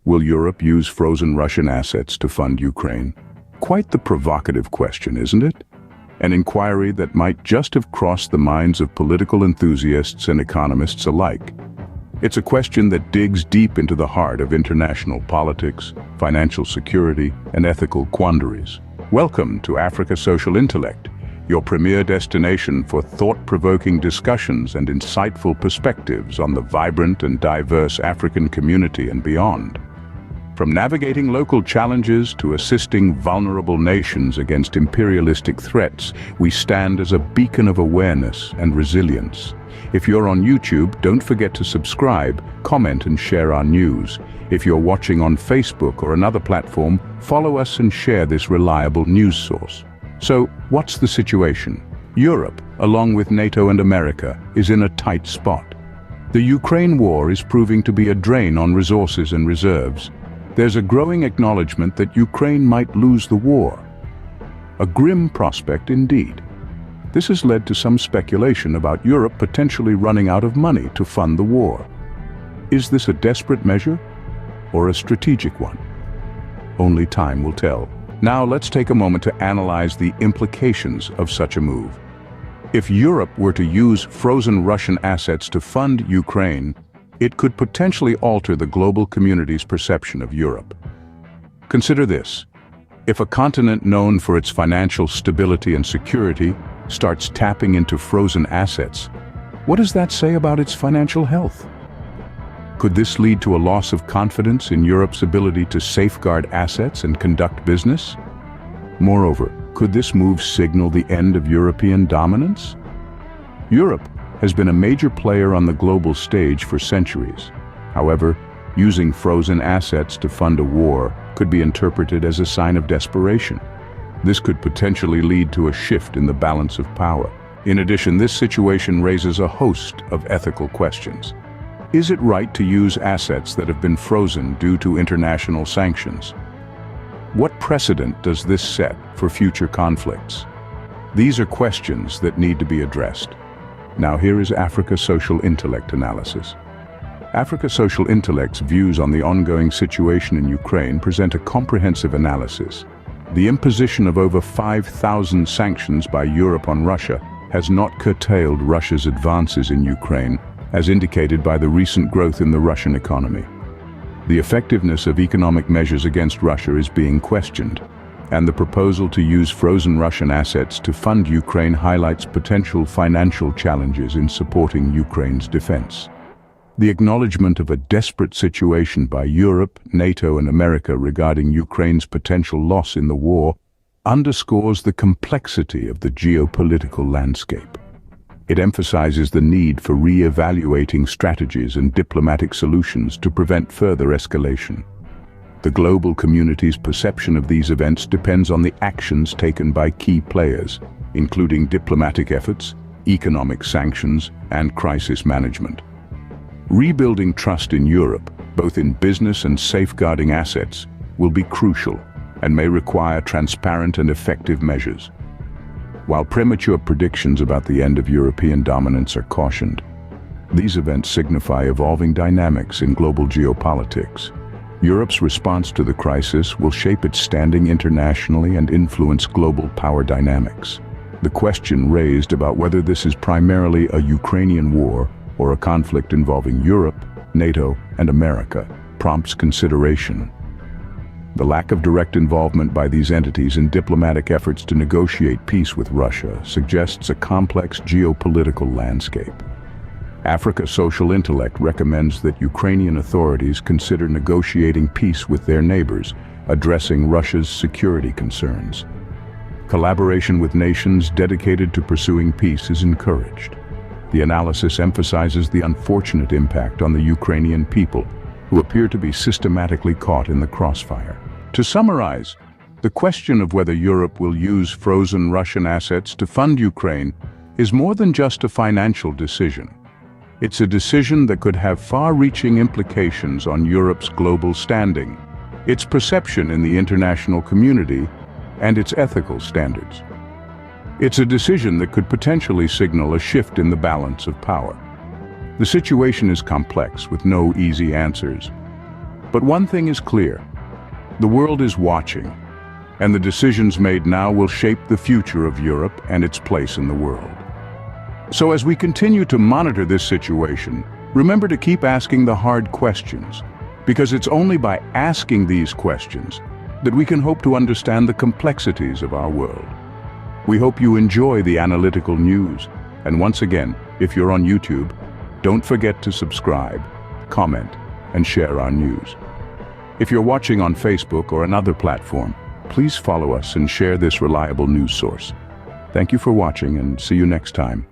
Will Europe use frozen Russian assets to fund Ukraine? Quite the provocative question, isn't it? An inquiry that might just have crossed the minds of political enthusiasts and economists alike. It's a question that digs deep into the heart of international politics, financial security, and ethical quandaries. Welcome to Africa Social Intellect, your premier destination for thought-provoking discussions and insightful perspectives on the vibrant and diverse African community and beyond. From navigating local challenges to assisting vulnerable nations against imperialistic threats, we stand as a beacon of awareness and resilience. If you're on YouTube, don't forget to subscribe, comment, and share our news. If you're watching on Facebook or another platform, follow us and share this reliable news source. So, what's the situation? Europe, along with NATO and America, is in a tight spot. The Ukraine war is proving to be a drain on resources and reserves. There's a growing acknowledgement that Ukraine might lose the war. A grim prospect indeed. This has led to some speculation about Europe potentially running out of money to fund the war. Is this a desperate measure or a strategic one? Only time will tell. Now let's take a moment to analyze the implications of such a move. If Europe were to use frozen Russian assets to fund Ukraine, it could potentially alter the global community's perception of Europe. Consider this. If a continent known for its financial stability and security starts tapping into frozen assets, what does that say about its financial health? Could this lead to a loss of confidence in Europe's ability to safeguard assets and conduct business? Moreover, could this move signal the end of European dominance? Europe has been a major player on the global stage for centuries. However, using frozen assets to fund a war could be interpreted as a sign of desperation. This could potentially lead to a shift in the balance of power. In addition, this situation raises a host of ethical questions. Is it right to use assets that have been frozen due to international sanctions? What precedent does this set for future conflicts? These are questions that need to be addressed. Now here is Africa Social Intellect analysis. Africa Social Intellect's views on the ongoing situation in Ukraine present a comprehensive analysis. The imposition of over 5,000 sanctions by Europe on Russia has not curtailed Russia's advances in Ukraine, as indicated by the recent growth in the Russian economy. The effectiveness of economic measures against Russia is being questioned, and the proposal to use frozen Russian assets to fund Ukraine highlights potential financial challenges in supporting Ukraine's defense. The acknowledgement of a desperate situation by Europe, NATO, and America regarding Ukraine's potential loss in the war underscores the complexity of the geopolitical landscape. It emphasizes the need for re-evaluating strategies and diplomatic solutions to prevent further escalation. The global community's perception of these events depends on the actions taken by key players, including diplomatic efforts, economic sanctions, and crisis management. Rebuilding trust in Europe, both in business and safeguarding assets, will be crucial and may require transparent and effective measures. While premature predictions about the end of European dominance are cautioned, these events signify evolving dynamics in global geopolitics. Europe's response to the crisis will shape its standing internationally and influence global power dynamics. The question raised about whether this is primarily a Ukrainian war or a conflict involving Europe, NATO, and America prompts consideration. The lack of direct involvement by these entities in diplomatic efforts to negotiate peace with Russia suggests a complex geopolitical landscape. Africa Social Intellect recommends that Ukrainian authorities consider negotiating peace with their neighbors, addressing Russia's security concerns. Collaboration with nations dedicated to pursuing peace is encouraged. The analysis emphasizes the unfortunate impact on the Ukrainian people, who appear to be systematically caught in the crossfire. To summarize, the question of whether Europe will use frozen Russian assets to fund Ukraine is more than just a financial decision. It's a decision that could have far-reaching implications on Europe's global standing, its perception in the international community, and its ethical standards. It's a decision that could potentially signal a shift in the balance of power. The situation is complex with no easy answers. But one thing is clear. The world is watching, and the decisions made now will shape the future of Europe and its place in the world. So as we continue to monitor this situation, remember to keep asking the hard questions, because it's only by asking these questions that we can hope to understand the complexities of our world. We hope you enjoy the analytical news, and once again, if you're on YouTube, don't forget to subscribe, comment, and share our news. If you're watching on Facebook or another platform, please follow us and share this reliable news source. Thank you for watching, and see you next time.